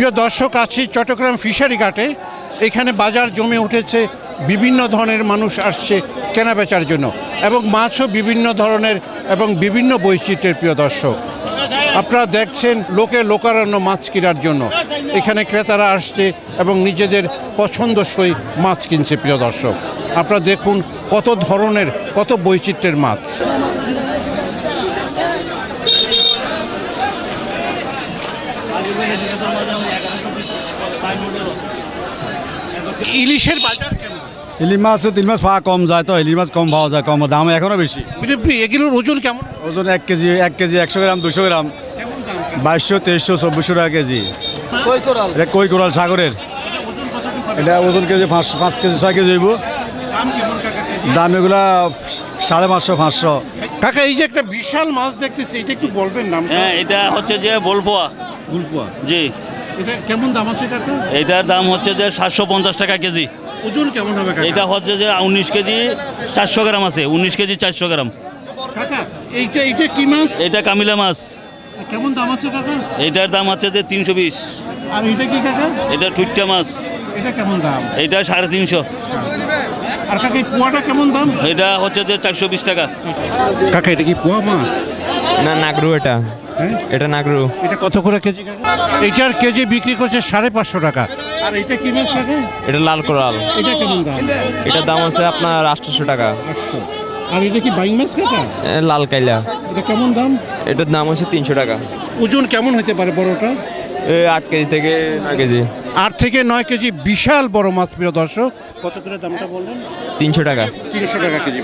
প্রিয় দর্শক, আছি চট্টগ্রাম ফিশারি ঘাটে। এখানে বাজার জমে উঠেছে, বিভিন্ন ধরনের মানুষ আসছে কেনা বেচার জন্য, এবং মাছও বিভিন্ন ধরনের এবং বিভিন্ন বৈচিত্র্যের। প্রিয় দর্শক, আপনারা দেখছেন লোকে লোকারণ্য মাছ কেনার জন্য এখানে ক্রেতারা আসছে এবং নিজেদের পছন্দসই মাছ কিনছে। প্রিয় দর্শক, আপনারা দেখুন কত ধরনের, কত বৈচিত্র্যের মাছ। ইলিশের বাজার কেমন? ইলিশ মাছ 3 মাস পাওয়া কম যায়, তো ইলিশ মাছ কম পাওয়া যায়, কম দাম এখনো বেশি। এগুলোর ওজন কেমন? ওজন 1 কেজি 100 গ্রাম 200 গ্রাম, 2200 2300 2400 টাকা কেজি। এটা কই কোরাল সাগরের, এটা ওজন কেজি 5 কেজি 6 কেজি হইব। দাম এগুলা 550 500। কাকা, এই যে একটা বিশাল মাছ দেখতেছি, এটা একটু বলবেন নাম? হ্যাঁ, এটা হচ্ছে যে বলপোয়া। গুলপুয়া। জি। এটা কেমন দাম আছে কাকা? এটার দাম হচ্ছে যে 750 টাকা কেজি। ওজন কেমন হবে কাকা? এটা হচ্ছে যে 19 কেজি 400 গ্রাম আছে, 19 কেজি 400 গ্রাম। কাকা, এইটা কি মাছ? এটা কামিলা মাছ। কেমন দাম আছে কাকা? এটার দাম হচ্ছে যে 320। আর এটা কি কাকা? এটা টুইট্টা মাছ। এটা কেমন দাম? এটা 350। আর কাকা, এই পোয়াটা কেমন দাম? এটা হচ্ছে যে 420 টাকা। কাকা, এটা কি পোয়া মাছ? না, নাগরু এটা। হ্যাঁ, এটা নাগরু। এটা কত করে কেজি কাকা? এটার কেজি বিক্রি করছে 550 টাকা। আর এটা কি মাছ কাকা? এটা লাল কোরাল। এটা কেমন দাম? এটার দাম আছে আপনার 800 টাকা। 800। আর এটা কি বাইং মাছ কাকা? লাল কাইলা। এটা কেমন দাম? এটার দাম হচ্ছে 300 টাকা। ওজন কেমন হতে পারে বড়টা? 8 কেজি থেকে 9 কেজি। 8 থেকে 9 কেজি বিশাল বড় মাছ। প্রিয় দর্শক, কত করে দামটা বললেন? 300 টাকা। 300 টাকা কেজি।